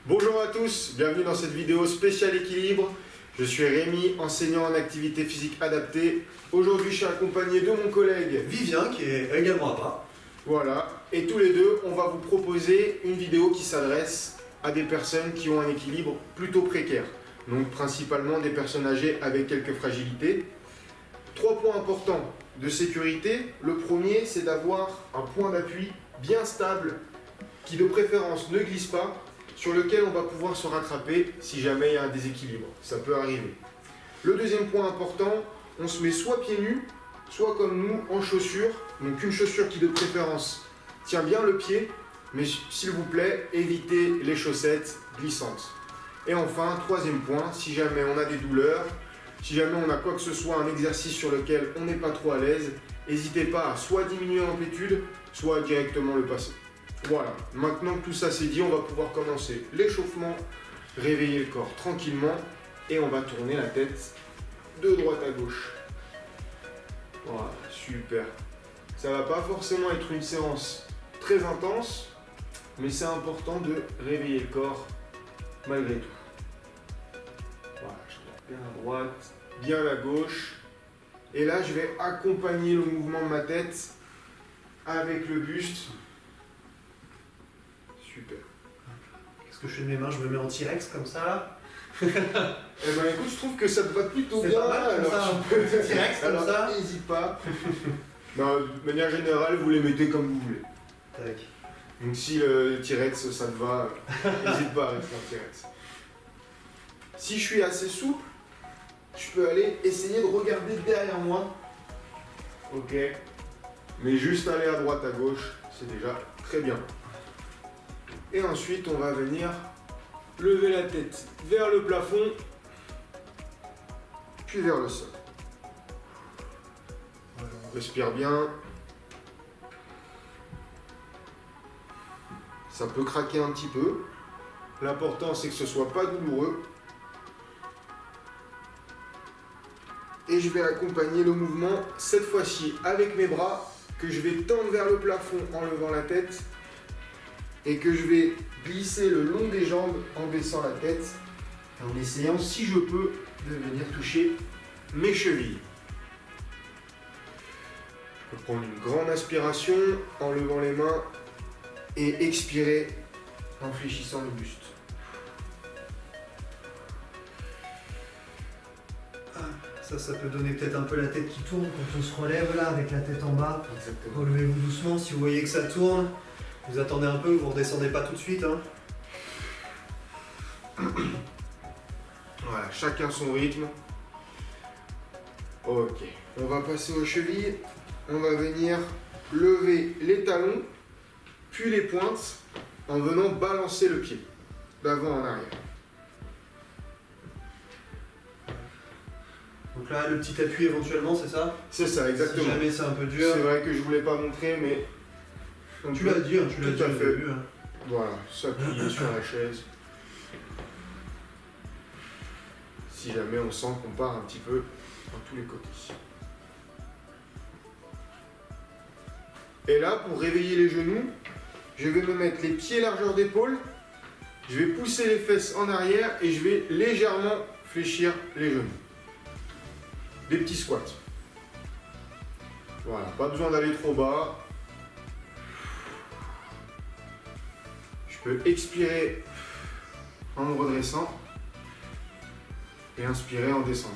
Bonjour à tous, bienvenue dans cette vidéo spéciale équilibre. Je suis Rémi, enseignant en activité physique adaptée. Aujourd'hui, je suis accompagné de mon collègue Vivien, qui est également à part. Voilà, et tous les deux, on va vous proposer une vidéo qui s'adresse à des personnes qui ont un équilibre plutôt précaire. Donc principalement des personnes âgées avec quelques fragilités. 3 points importants de sécurité. Le premier, c'est d'avoir un point d'appui bien stable qui de préférence ne glisse pas, sur lequel on va pouvoir se rattraper si jamais il y a un déséquilibre. Ça peut arriver. Le deuxième point important, on se met soit pieds nus, soit comme nous en chaussures. Donc une chaussure qui de préférence tient bien le pied, mais s'il vous plaît, évitez les chaussettes glissantes. Et enfin, troisième point, si jamais on a des douleurs, si jamais on a quoi que ce soit, un exercice sur lequel on n'est pas trop à l'aise, n'hésitez pas à soit diminuer l'amplitude, soit directement le passer. Voilà, maintenant que tout ça c'est dit, on va pouvoir commencer l'échauffement, réveiller le corps tranquillement et on va tourner la tête de droite à gauche. Voilà, super. Ça va pas forcément être une séance très intense, mais c'est important de réveiller le corps malgré tout. Voilà, je regarde bien à droite, bien à gauche. Et là, je vais accompagner le mouvement de ma tête avec le buste. Super. Qu'est-ce que je fais de mes mains? Je me mets en T-Rex comme ça là. Eh ben écoute, je trouve que ça te va plutôt C'est bien. pas mal comme ça, un peu de T-Rex comme ça. N'hésite pas. Non, de manière générale, vous les mettez comme vous voulez. Tac. Donc si le T-Rex ça te va, n'hésite pas à rester en T-Rex. Si je suis assez souple, je peux aller essayer de regarder derrière moi. Ok. Mais juste aller à droite, à gauche, c'est déjà très bien. Et ensuite, on va venir lever la tête vers le plafond, puis vers le sol. Respire bien. Ça peut craquer un petit peu. L'important, c'est que ce ne soit pas douloureux. Et je vais accompagner le mouvement, cette fois-ci avec mes bras, que je vais tendre vers le plafond en levant la tête, et que je vais glisser le long des jambes en baissant la tête, en essayant, si je peux, de venir toucher mes chevilles. Je peux prendre une grande inspiration en levant les mains et expirer en fléchissant le buste. Ça peut donner peut-être un peu la tête qui tourne quand on se relève là avec la tête en bas. Exactement. Relevez-vous doucement, si vous voyez que ça tourne, vous attendez un peu, vous ne redescendez pas tout de suite. Hein. Voilà, chacun son rythme. Ok, on va passer aux chevilles. On va venir lever les talons, puis les pointes, en venant balancer le pied, d'avant en arrière. Donc là, le petit appui éventuellement, c'est ça? C'est ça, exactement. Si jamais c'est un peu dur. C'est vrai que je voulais pas montrer, mais... Tu l'as dit, hein, tu l'as dit Tout à au fait. début. Hein. Voilà, s'appuyer sur la chaise. Si jamais on sent qu'on part un petit peu dans tous les côtés. Et là, pour réveiller les genoux, je vais me mettre les pieds largeur d'épaule. Je vais pousser les fesses en arrière et je vais légèrement fléchir les genoux. Des petits squats. Voilà, pas besoin d'aller trop bas. Je peux expirer en me redressant et inspirer en descendant.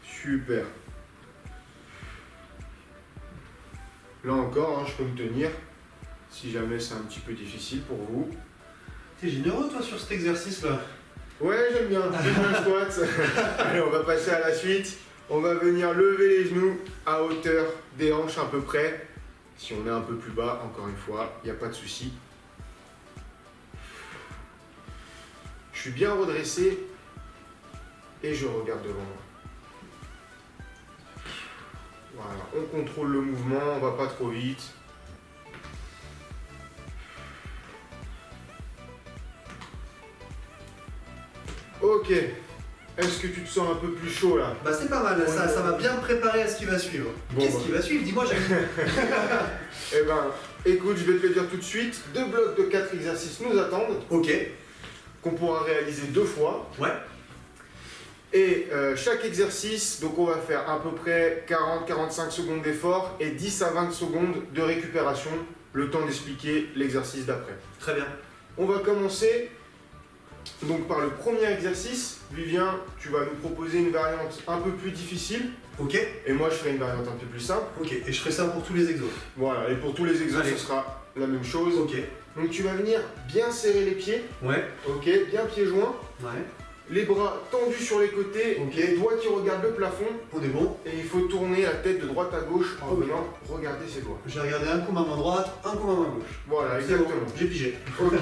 Super. Là encore, hein, je peux me tenir si jamais c'est un petit peu difficile pour vous. T'es généreux toi sur cet exercice là. Ouais, j'aime bien le squat. Allez, on va passer à la suite. On va venir lever les genoux à hauteur des hanches à peu près. Si on est un peu plus bas, encore une fois, il n'y a pas de souci. Je suis bien redressé et je regarde devant moi. Voilà, on contrôle le mouvement, on va pas trop vite. Ok, est-ce que tu te sens un peu plus chaud là? Bah c'est pas mal, Ouais. ça va bien me préparer à ce qui va suivre. Bon, Qu'est-ce bah. qui va suivre? Dis-moi, j'aime. Eh ben, Écoute, je vais te le dire tout de suite. 2 blocs de 4 exercices nous attendent, Ok. qu'on pourra réaliser 2 fois. Ouais. Et chaque exercice, donc on va faire à peu près 40-45 secondes d'effort et 10 à 20 secondes de récupération, le temps d'expliquer l'exercice d'après. Très bien. On va commencer donc par le premier exercice. Vivien, tu vas nous proposer une variante un peu plus difficile. Ok. Et moi, je ferai une variante un peu plus simple. Ok. Et je ferai ça pour tous les exos. Voilà, et pour tous les exos, Allez. ce sera la même chose. Ok. Donc tu vas venir bien serrer les pieds, Ouais. ok, bien pieds joints, Ouais. les bras tendus sur les côtés, Ok. les doigts qui regardent le plafond, On est bon. et il faut tourner la tête de droite à gauche en Ok. venant regarder ses doigts. J'ai regardé un coup ma main droite, un coup ma main gauche. Voilà, C'est bon, exactement. j'ai pigé. Ok,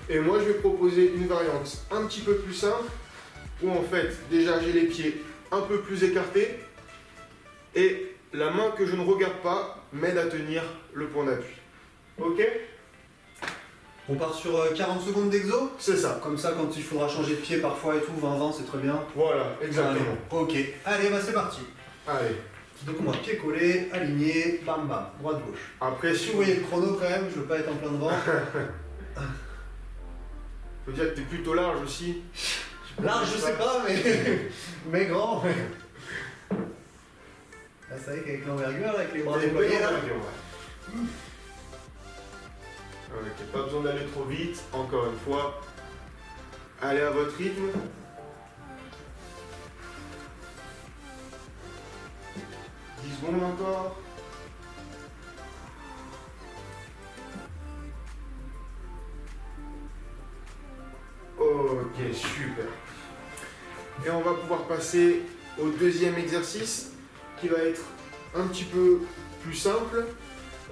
et moi je vais proposer une variante un petit peu plus simple, où en fait, déjà j'ai les pieds un peu plus écartés, et la main que je ne regarde pas m'aide à tenir le point d'appui. Ok? On part sur 40 secondes d'exo. C'est ça. Comme ça, quand il faudra changer de pied parfois et tout, 20-20, c'est très bien. Voilà, exactement. Allez. Ok. Allez, bah c'est parti. Allez. Donc on va pied collé, aligné, bam bam, droite gauche. Après, Si vous voyez le chrono quand même, je veux pas être en plein devant. faut dire que t'es plutôt large aussi. Large, je sais pas, mais mais grand. Ah, c'est vrai qu'avec l'envergure, avec les bras T'as une déployés belle là. envergure, ouais. Ok, pas besoin d'aller trop vite, encore une fois. Allez à votre rythme. « 10 secondes encore. Ok, super. Et on va pouvoir passer au deuxième exercice qui va être un petit peu plus simple.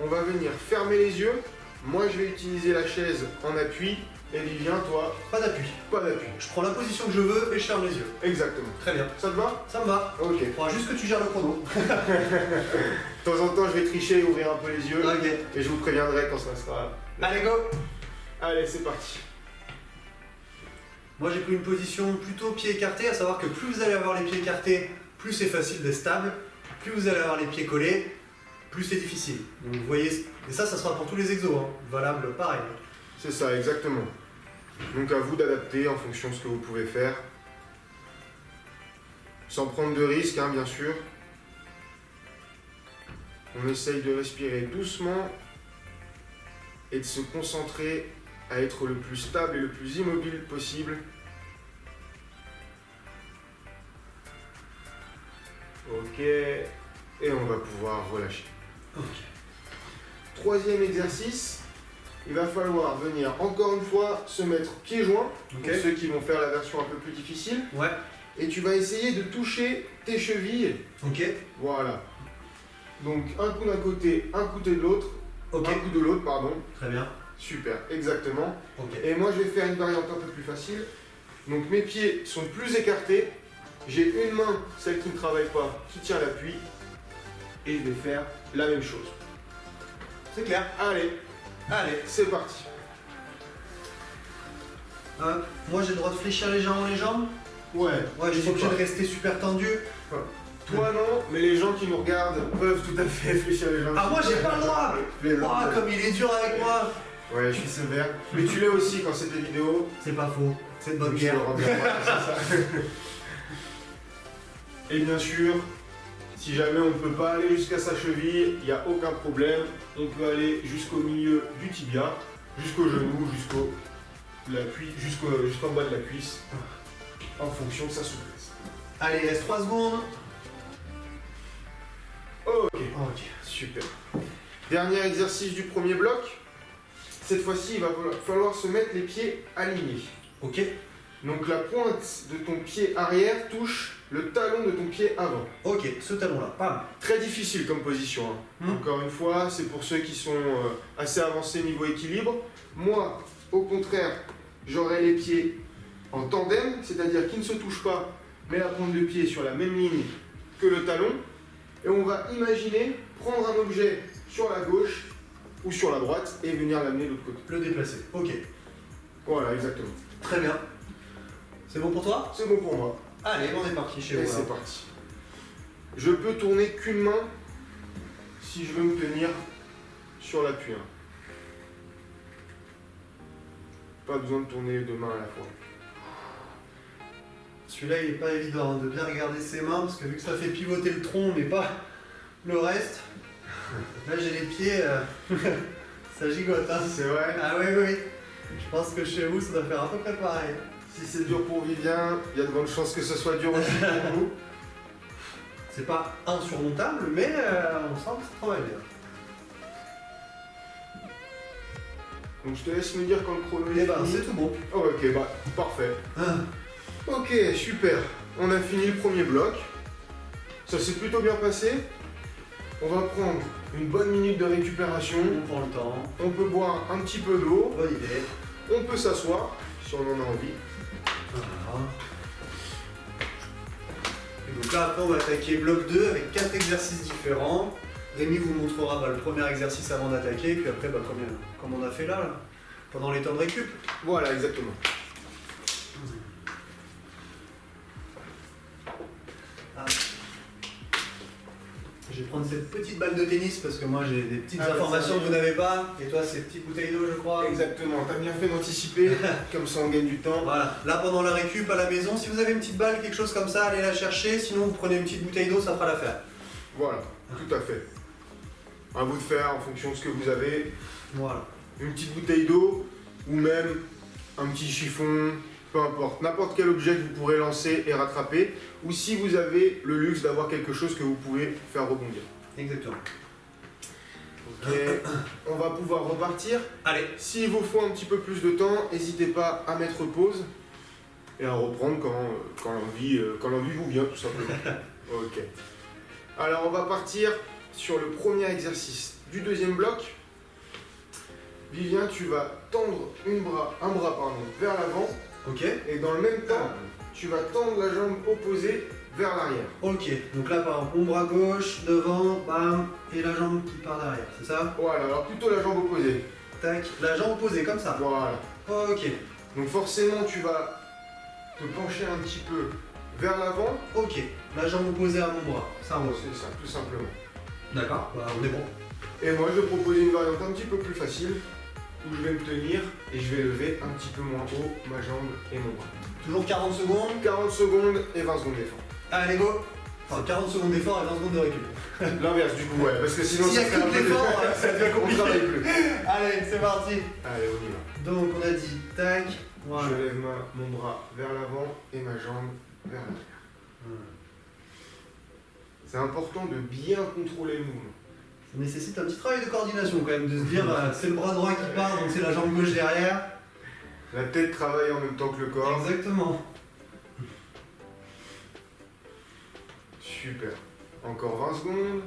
On va venir fermer les yeux. Moi, je vais utiliser la chaise en appui. Et Vivien, toi, Pas d'appui. pas d'appui. Je prends la position que je veux et je ferme les yeux. Exactement. Très bien. Ça te va? Ça me va. Ok. Il faudra juste que tu gères le chrono. De temps en temps, je vais tricher et ouvrir un peu les yeux. Ok. Et je vous préviendrai quand ça sera. Allez, go. Allez, c'est parti. Moi j'ai pris une position plutôt pied écarté, à savoir que plus vous allez avoir les pieds écartés, plus c'est facile d'être stable, plus vous allez avoir les pieds collés, plus c'est difficile. Donc vous voyez, et ça sera pour tous les exos, hein. Valable pareil. C'est ça, exactement. Donc à vous d'adapter en fonction de ce que vous pouvez faire. Sans prendre de risques, hein, bien sûr. On essaye de respirer doucement et de se concentrer à être le plus stable et le plus immobile possible. Ok, et on va pouvoir relâcher. Ok. Troisième exercice, il va falloir venir encore une fois se mettre pieds joints, Ok. pour ceux qui vont faire la version un peu plus difficile, Ouais. et tu vas essayer de toucher tes chevilles. Ok. Voilà. Donc un coup d'un côté, un coup de l'autre, Ok. un coup de l'autre, pardon. Très bien. Super, exactement. Ok. Et moi je vais faire une variante un peu plus facile. Donc mes pieds sont plus écartés. J'ai une main, celle qui ne travaille pas, qui tient l'appui. Et je vais faire la même chose. C'est clair. Allez, Allez. c'est parti. Moi j'ai le droit de fléchir légèrement les jambes. Ouais, Ouais, je suis obligé pas. de rester super tendu. Toi non, mais les gens qui nous regardent peuvent tout à fait fléchir les jambes. Ah moi j'ai pas le droit. Les Oh, jambes. comme il est dur avec moi. Ouais, je suis sévère. Mais tu l'es aussi quand c'est des vidéos. C'est pas faux. C'est de bonne Donc, je guerre. le rends bien, voilà, c'est ça. Et bien sûr, si jamais on ne peut pas aller jusqu'à sa cheville, il n'y a aucun problème. On peut aller jusqu'au milieu du tibia, jusqu'au genou, jusqu'en bas de la cuisse, en fonction de sa souplesse. Allez, il reste 3 secondes. Ok, Ok. super. Dernier exercice du premier bloc. Cette fois-ci, il va falloir se mettre les pieds alignés. Ok. Donc la pointe de ton pied arrière touche le talon de ton pied avant. Ok, ce talon-là. Pam. Très difficile comme position, hein. Encore une fois, c'est pour ceux qui sont assez avancés niveau équilibre. Moi, au contraire, j'aurai les pieds en tandem, c'est-à-dire qu'ils ne se touchent pas, mais la pointe de pied est sur la même ligne que le talon. Et on va imaginer prendre un objet sur la gauche ou sur la droite et venir l'amener de l'autre côté. Le déplacer. Ok. Voilà, exactement. Très bien. C'est bon pour toi? C'est bon pour moi. Allez, on est parti chez Et vous. c'est alors. parti. Je peux tourner qu'une main si je veux me tenir sur l'appui. Hein. Pas besoin de tourner les deux mains à la fois. Celui-là, il est pas évident hein, de bien regarder ses mains parce que vu que ça fait pivoter le tronc mais pas le reste, là j'ai les pieds, ça gigote. Hein. C'est vrai. Ah oui, oui, oui. Je pense que chez vous, ça doit faire à peu près pareil. Si c'est dur pour Vivien, il y a de grandes chances que ce soit dur aussi pour vous. C'est pas insurmontable, mais on sent que ça travaille bien. Donc je te laisse me dire quand le chrono est Et ben, fini. c'est tout bon. Oh, ok, bah parfait. Ah. Ok, super. On a fini le premier bloc. Ça s'est plutôt bien passé. On va prendre une bonne minute de récupération. On prend le temps. On peut boire un petit peu d'eau. Bonne idée. On peut s'asseoir si on en a envie. Voilà. Et donc là, après, on va attaquer bloc 2 avec 4 exercices différents. Rémi vous montrera le premier exercice avant d'attaquer, puis après, comme on a fait là, pendant les temps de récup. Voilà, exactement. Ah. Je vais prendre cette petite balle de tennis parce que moi j'ai des petites informations que vous n'avez pas. Et toi, ces petites bouteilles d'eau, je crois. Exactement, t'as bien fait d'anticiper, comme ça on gagne du temps. Voilà, là pendant la récup à la maison, si vous avez une petite balle, quelque chose comme ça, allez la chercher. Sinon, vous prenez une petite bouteille d'eau, ça fera l'affaire. Voilà, tout à fait. À vous de faire en fonction de ce que vous avez. Voilà. Une petite bouteille d'eau ou même un petit chiffon, peu importe. N'importe quel objet que vous pourrez lancer et rattraper. Ou si vous avez le luxe d'avoir quelque chose que vous pouvez faire rebondir. Exactement. Ok, on va pouvoir repartir. Allez. S'il vous faut un petit peu plus de temps, n'hésitez pas à mettre pause et à reprendre quand l'envie vous vient, tout simplement. Ok. Alors on va partir sur le premier exercice du deuxième bloc. Vivien, tu vas tendre un bras vers l'avant. Ok. Et dans le même temps, tu vas tendre la jambe opposée vers l'arrière. Ok. Donc là, par exemple, mon bras gauche, devant, bam, et la jambe qui part derrière, c'est ça? Voilà, alors plutôt la jambe opposée. Tac. La jambe posée comme ça. Voilà. Ok. Donc forcément, tu vas te pencher un petit peu vers l'avant. Ok. La jambe opposée à mon bras. Ça roule. C'est ça, tout simplement. D'accord. Bah, on est bon. Et moi, je vais proposer une variante un petit peu plus facile, où je vais me tenir et je vais lever un petit peu moins haut ma jambe et mon bras. Toujours 40 secondes. 40 secondes et 20 secondes d'effort. Allez, go. Enfin, 40 secondes d'effort et 20 secondes de récup. L'inverse du coup, ouais, parce que sinon S'il y a ça fait que un de peu l'effort, ça devient compliqué. On travaille plus. Allez, c'est parti. Allez, on y va. Donc, on a dit tac. Voilà. Je lève mon bras vers l'avant et ma jambe vers l'arrière. C'est important de bien contrôler le mouvement. Ça nécessite un petit travail de coordination quand même, de se dire c'est le bras droit qui part, donc c'est la jambe gauche derrière. La tête travaille en même temps que le corps. Exactement. Super. Encore 20 secondes.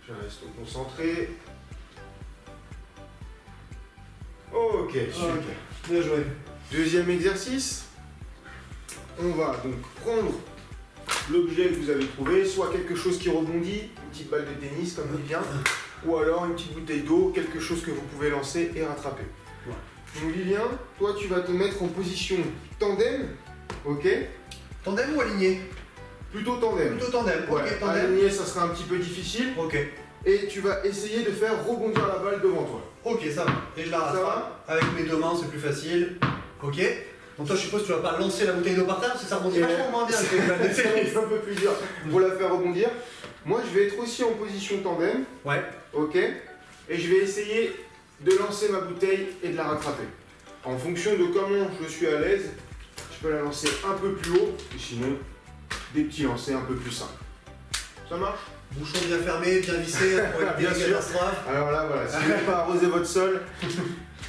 Je reste concentré. Ok, super. Ok. Bien joué. Deuxième exercice. On va donc prendre l'objet que vous avez trouvé, soit quelque chose qui rebondit, une petite balle de tennis comme il vient, ou alors une petite bouteille d'eau, quelque chose que vous pouvez lancer et rattraper. Ouais. Donc Vivien, toi tu vas te mettre en position tandem, ok? Tandem ou aligné? Plutôt tandem. Plutôt tandem. Ouais, Ok, tandem. aligné ça sera un petit peu difficile, Ok. et tu vas essayer de faire rebondir la balle devant toi. Ok, ça va. Et je la rattrape. Avec mes deux mains, c'est plus facile. Ok. Donc toi, je suppose que tu vas pas lancer la bouteille d'eau par terre parce que ça rebondit vachement moins bien. C'est un peu plus dur pour la faire rebondir. Moi je vais être aussi en position tandem, Ouais. ok? Et je vais essayer de lancer ma bouteille et de la rattraper. En fonction de comment je suis à l'aise, je peux la lancer un peu plus haut, et sinon des petits lancers un peu plus simples. Ça marche? Bouchon bien fermé, bien vissé pour éviter Bien la sûr. catastrophe. Alors là voilà, si vous n'avez pas arrosé votre sol,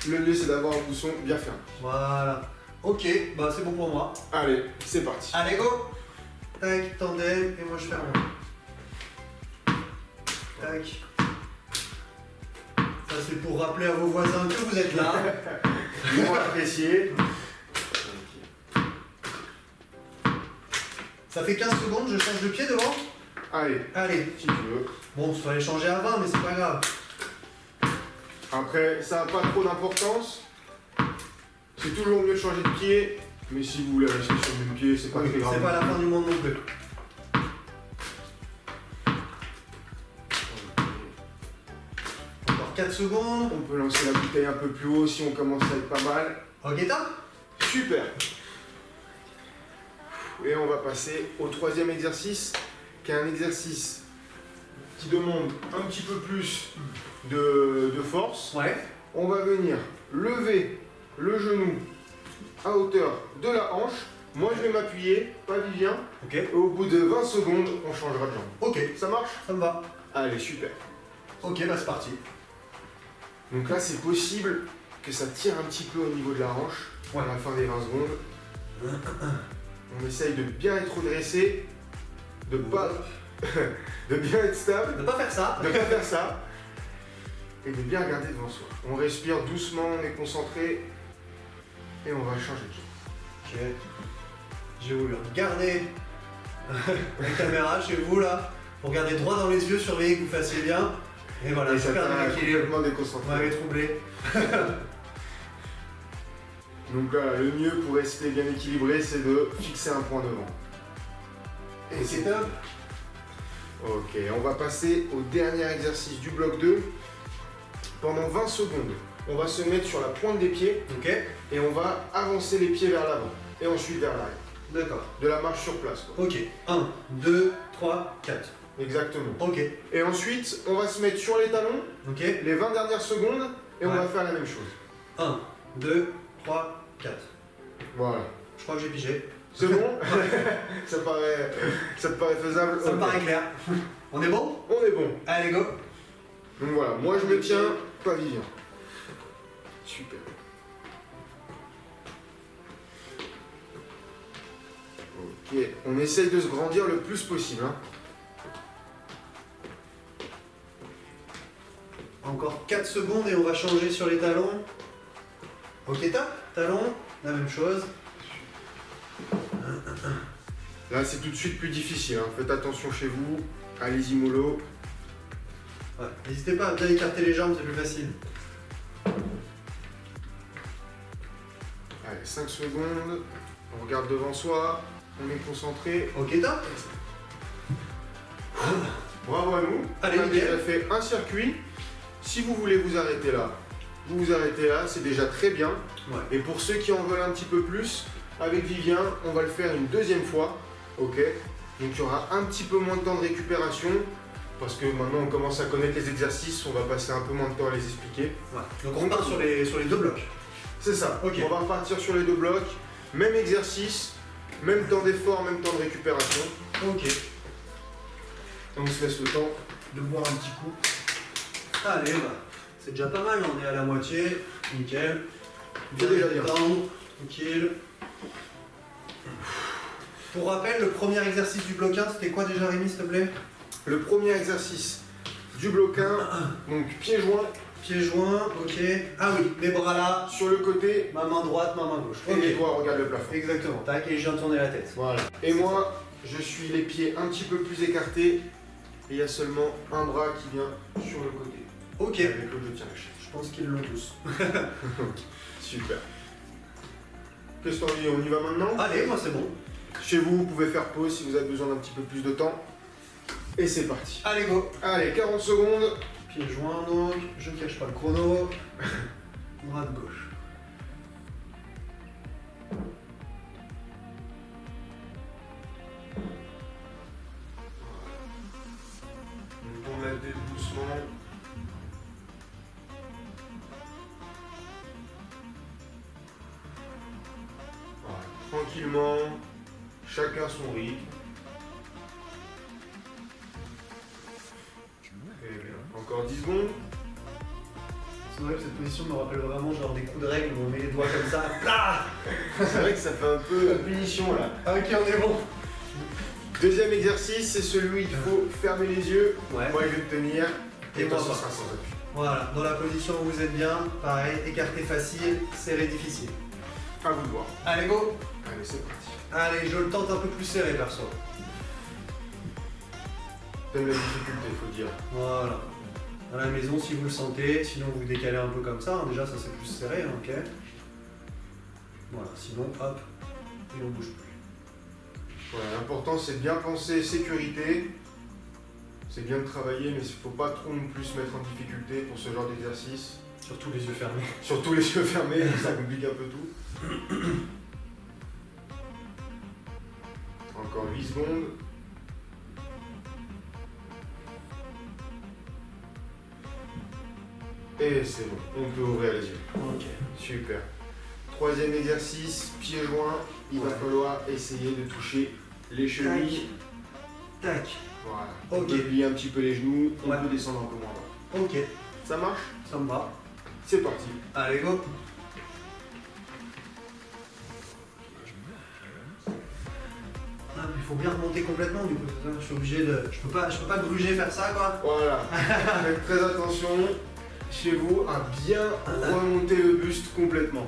le mieux c'est d'avoir un bouchon bien fermé. Voilà. Ok, bah c'est bon pour moi. Allez, c'est parti. Allez, go. Tac, tandem, et moi je ferme. Tac. Ça c'est pour rappeler à vos voisins que vous êtes là. Ils vont apprécier. Ça fait 15 secondes, je change de pied devant. Allez, Allez. si tu veux. Bon, il fallait changer à 20, mais c'est pas grave. Après, ça n'a pas trop d'importance. C'est toujours mieux de changer de pied, mais si vous voulez rester sur le même pied, c'est pas très grave. C'est pas la fin du monde non plus. 4 secondes. On peut lancer la bouteille un peu plus haut si on commence à être pas mal. Ok, top. Super. Et on va passer au troisième exercice, qui est un exercice qui demande un petit peu plus de force. Ouais. On va venir lever le genou à hauteur de la hanche. Moi, je vais m'appuyer, pas Vivien. Ok. Et au bout de 20 secondes, on changera de jambe. Ok, Ça marche? ça me va. Allez, super. Ok, bah c'est parti. Donc là, c'est possible que ça tire un petit peu au niveau de la hanche à la fin des 20 secondes. On essaye de bien être redressé, de pas, de bien être stable, Ne pas faire ça. de pas faire ça, et de bien regarder devant soi. On respire doucement, on est concentré, et on va changer de jambe. Ok. Je vais vous regarder la caméra chez vous là. Vous regardez droit dans les yeux, surveillez que vous fassiez bien. Et voilà, Et je ça perds t'a l'équilibre. complètement Vous déconcentré. m'avez troublé. Donc là, le mieux pour rester bien équilibré, c'est de fixer un point devant. Et c'est top. Ok, on va passer au dernier exercice du bloc 2. Pendant 20 secondes, on va se mettre sur la pointe des pieds Ok. et on va avancer les pieds vers l'avant et ensuite vers l'arrière. D'accord. De la marche sur place, quoi. Ok. 1, 2, 3, 4. Exactement. Ok. Et ensuite, on va se mettre sur les talons Ok. les 20 dernières secondes et on Ouais. va faire la même chose. 1, 2, 3, 4. Voilà. Je crois que j'ai pigé. C'est bon? ça te paraît faisable? Ça me Ok. paraît clair. On est bon? On est bon. Allez, go. Donc voilà, moi je me tiens, pas Vivien. Super. Ok, on essaye de se grandir le plus possible. Hein. Encore 4 secondes et on va changer sur les talons. Ok, top. Talons, la même chose. Là c'est tout de suite plus difficile, hein. Faites attention chez vous, allez-y mollo. Ouais. N'hésitez pas à bien écarter les jambes, c'est plus facile. Allez, 5 secondes, on regarde devant soi, on est concentré. Ok, top. Bravo à nous, Allez, on a nickel. déjà fait un circuit. Si vous voulez vous arrêter là, vous vous arrêtez là, c'est déjà très bien. Ouais. Et pour ceux qui en veulent un petit peu plus, avec Vivien, on va le faire une deuxième fois. Ok. Donc il y aura un petit peu moins de temps de récupération. Parce que maintenant on commence à connaître les exercices, on va passer un peu moins de temps à les expliquer. Ouais. Donc on repart sur les 2 blocs. C'est ça. Ok. On va repartir sur les 2 blocs. Même exercice, même temps d'effort, même temps de récupération. Ok. Et on se laisse le temps de boire un petit coup. Allez, bah, c'est déjà pas mal, on est à la moitié. Nickel. C'est déjà bien. détendre, tranquille. Pour rappel, le premier exercice du bloc 1, c'était quoi déjà, Rémi, s'il te plaît? Le premier exercice du bloc 1, donc pieds joints Pieds joints, ok. Ah oui, les bras là, sur le côté ma main droite, ma main gauche. et Ok. les doigts regardent le plafond. Exactement, tac, et je viens de tourner la tête. Voilà. Et moi, je suis les pieds un petit peu plus écartés et il y a seulement un bras qui vient sur le côté. Ok. Avec l'autre, je tiens la chaise. Je pense qu'ils l'ont tous. Super. Qu'est-ce que t'en dis? On y va maintenant? Allez, moi c'est bon. Chez vous, vous pouvez faire pause si vous avez besoin d'un petit peu plus de temps. Et c'est parti. Allez, go. Allez, 40 secondes. Pieds joints donc, je cache pas le chrono. Droite, gauche. On tourne la tête doucement. Voilà. Tranquillement, chacun son rythme. Très bien. Encore 10 secondes. C'est vrai que cette position me rappelle vraiment genre des coups de règle où on met les doigts comme ça. Ah C'est vrai que ça fait un peu punition là. ok, on est bon. Deuxième exercice, c'est celui où il faut fermer les yeux. Ouais. Moi je vais tenir. Et toi, moi ce pas. sera sans appui. Voilà, dans la position où vous êtes bien, pareil, écarté facile, serré difficile. À vous de voir. Allez, go. Allez, c'est parti. Allez, je le tente un peu plus serré perso. T'aimes la difficulté, il faut dire. Voilà. À la maison, si vous le sentez, sinon vous décalez un peu comme ça. Hein. Déjà, ça c'est plus serré, hein, ok. Voilà, sinon, hop, et on bouge plus. Voilà, l'important c'est de bien penser sécurité. C'est bien de travailler, mais il ne faut pas trop non plus se mettre en difficulté pour ce genre d'exercice. Surtout les yeux fermés. Surtout les yeux fermés, ça complique un peu tout. Encore 8 secondes. Et c'est bon, on peut ouvrir les yeux. Ok. Super. Troisième exercice, pieds joints. Il va falloir essayer de toucher les chevilles. Tac. Voilà. Ok. On peut plier un petit peu les genoux, on Ouais. peut descendre un peu moins bas. Ok. Ça marche? Ça me va. C'est parti. Allez, go. Ah, mais il faut bien remonter complètement du coup, c'est ça. Je suis obligé de. Je peux pas gruger faire ça quoi. Voilà. Faites très attention chez vous à bien remonter le buste complètement.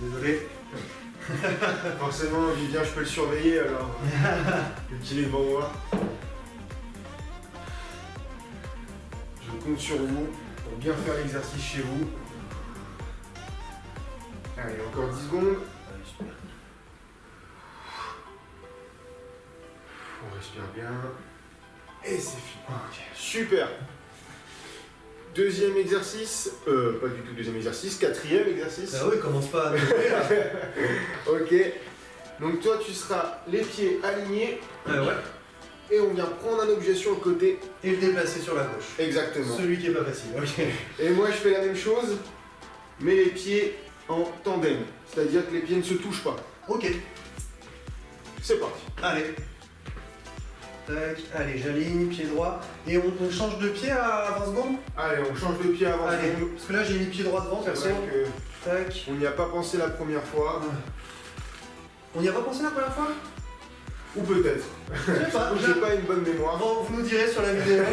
Désolé. Forcément, Vivien, je peux le surveiller alors. Qu'il est devant moi. Je compte sur vous pour bien faire l'exercice chez vous. Allez, encore 10 secondes. On respire bien. Et c'est fini. Ok. Super. Deuxième exercice. Pas du tout deuxième exercice. Quatrième exercice. Ah oui, commence pas à dérouler là. Ok. Donc toi, tu seras les pieds alignés. Ouais. Et on vient prendre un objet sur le côté. Et le déplacer sur la gauche. Exactement. Celui qui est pas facile. Ok. Et moi, je fais la même chose, mais les pieds en tandem. C'est-à-dire que les pieds ne se touchent pas. Ok. C'est parti. Allez. Tac. Allez, j'aligne, pied droit. Et on change de pied à 20 secondes. Allez, on change de pied avant. Allez. Parce que là, j'ai mis pied droit devant, C'est perso. vrai que Tac. on n'y a pas pensé la première fois. On y a pas pensé la première fois? Ou peut-être. Je sais pas. J'ai pas une bonne mémoire. Bon, vous nous direz sur la vidéo.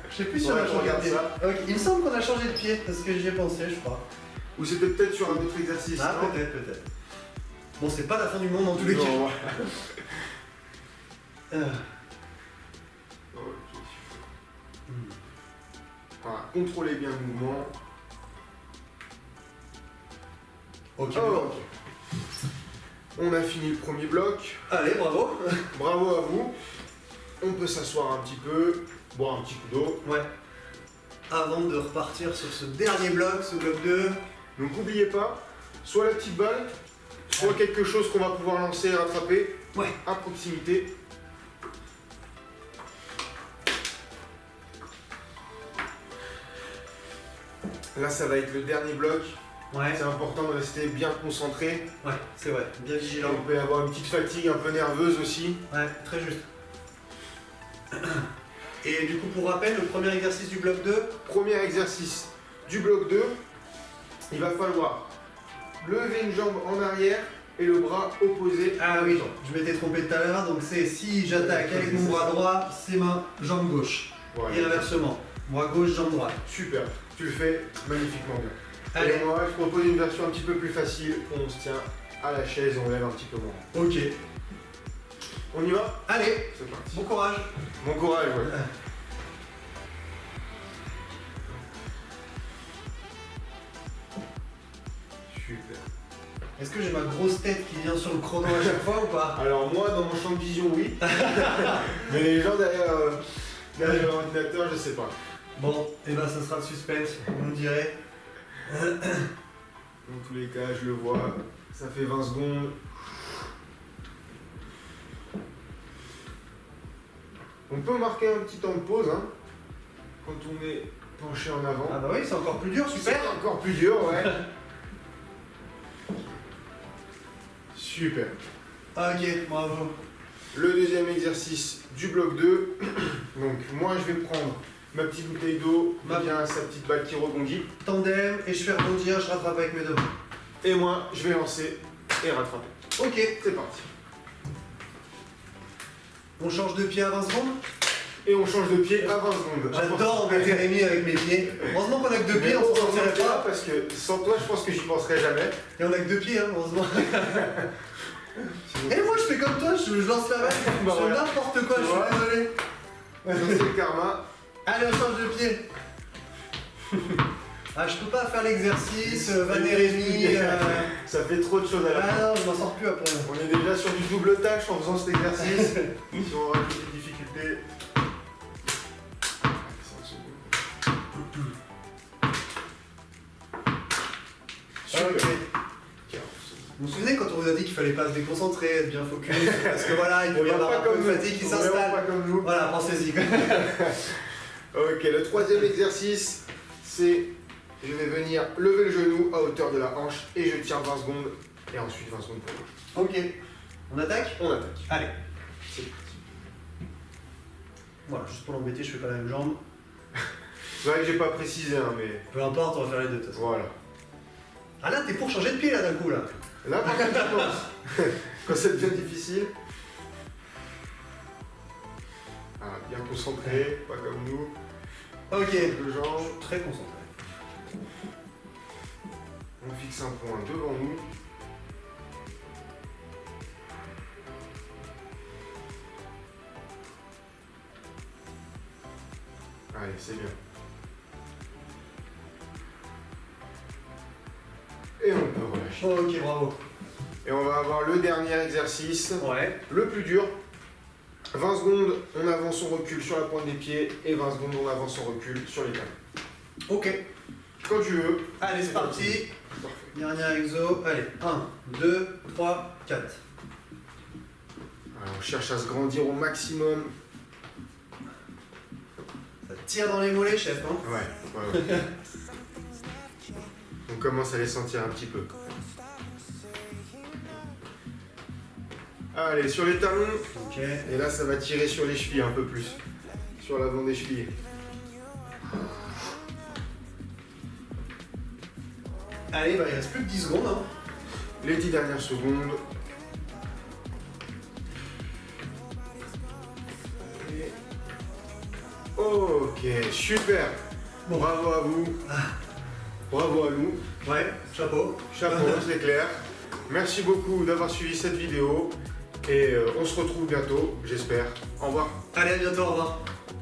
Je sais plus si on Ouais, a je changé de regarde pied. ça. Ok, il me semble qu'on a changé de pied parce que j'y ai pensé, je crois. Ou c'était peut-être sur un autre exercice. Ah, non peut-être. Bon, c'est pas la fin du monde en tous les cas. Non, ouais. Euh, Ok. Voilà, contrôlez bien le mouvement. Ok. Oh, bon. ok. On a fini le premier bloc. Allez, bravo. Bravo à vous. On peut s'asseoir un petit peu, boire un petit coup d'eau. Ouais. Avant de repartir sur ce dernier bloc, ce bloc 2. Donc n'oubliez pas, soit la petite balle, soit quelque chose qu'on va pouvoir lancer et rattraper Ouais. à proximité. Là, ça va être le dernier bloc. Ouais. C'est important de rester bien concentré. Ouais, c'est vrai. Bien vigilant. On peut y avoir une petite fatigue un peu nerveuse aussi. Ouais, très juste. Et du coup, pour rappel, le premier exercice du bloc 2. Premier exercice du bloc 2, il va falloir lever une jambe en arrière et le bras opposé. Ah oui, je m'étais trompé tout à l'heure. Donc c'est si j'attaque avec mon bras droit, c'est ma jambe gauche. Voilà. Et inversement. Bras gauche, jambe droite. Super, tu le fais magnifiquement bien. Allez. Et moi, je propose une version un petit peu plus facile. On se tient à la chaise et on lève un petit peu moins. Ok. On y va? Allez, C'est parti. bon courage. Bon courage, ouais. Super. Est-ce que j'ai ma grosse tête qui vient sur le chrono à chaque fois ou pas? Alors moi, dans mon champ de vision, oui. Mais les gens derrière l'ordinateur, je sais pas. Bon, et ben ça sera le suspense, vous me direz. Dans tous les cas, je le vois. Ça fait 20 secondes. On peut marquer un petit temps de pause, hein, quand on est penché en avant. Ah bah oui, c'est encore plus dur, super. C'est encore plus dur, ouais. Super. Ok, bravo. Le deuxième exercice du bloc 2. Donc moi je vais prendre ma petite bouteille d'eau, bien sa petite balle qui rebondit. Tandem, et je fais rebondir, je rattrape avec mes deux mains. Et moi je vais lancer et rattraper. Ok, C'est parti. on change de pied à 20 secondes. Et on change de pied à 20 secondes. J'adore embêter Rémi avec mes pieds. Heureusement qu'on a que deux pieds, on s'en sortirait pas. Parce que sans toi je pense que j'y penserais jamais. Et on a que deux pieds, hein, heureusement. Et moi je fais comme toi, je lance la balle, je fais voilà. n'importe quoi, je suis Voilà. désolé. Ça c'est le karma. Allez, on change de pied. Ah, je peux pas faire l'exercice, Van et Rémi. Ça fait trop de choses à la fin. Ah non, je m'en sors plus après. On est déjà sur du double tâche en faisant cet exercice. Si on rajoute des difficultés. Super. Ok. Vous vous souvenez quand on vous a dit qu'il fallait pas se déconcentrer, être bien focus, parce que voilà, il peut y avoir un peu de fatigue qui s'installe. Pas comme nous. Voilà, pensez-y. Ok, le troisième exercice, c'est je vais venir lever le genou à hauteur de la hanche et je tiens 20 secondes et ensuite 20 secondes pour l'autre. Ok. On attaque? On attaque. Allez. C'est parti. Voilà, juste pour l'embêter, je fais pas la même jambe. C'est vrai que j'ai pas précisé, hein, mais Peu importe, on va faire les deux de toute façon. voilà. Ah là, t'es pour changer de pied là d'un coup là. Là, par contre, je pense. Quand ça devient difficile. Ah, bien concentré, pas comme nous. Ok. Deux jambes. Très concentré. On fixe un point devant nous. Allez, c'est bien. Et on peut relâcher. Ok, bravo. Et on va avoir le dernier exercice, Ouais. le plus dur. 20 secondes, on avance, on recule sur la pointe des pieds. Et 20 secondes, on avance, on recule sur les talons. Ok. Quand tu veux. Allez, c'est parti. Parfait. Dernier exo. Allez, 1, 2, 3, 4. Alors, on cherche à se grandir au maximum. Ça tire dans les mollets, chef, hein. Ouais. On commence à les sentir un petit peu. Allez, sur les talons. Ok. Et là, ça va tirer sur les chevilles un peu plus. Sur l'avant des chevilles. Allez, bah il reste plus que 10 secondes, hein. Les 10 dernières secondes. Et... Ok, super. Bon. Bravo à vous. Bravo à nous. Ouais, chapeau. Chapeau, c'est clair. Merci beaucoup d'avoir suivi cette vidéo. Et on se retrouve bientôt, j'espère. Au revoir. Allez, à bientôt, au revoir.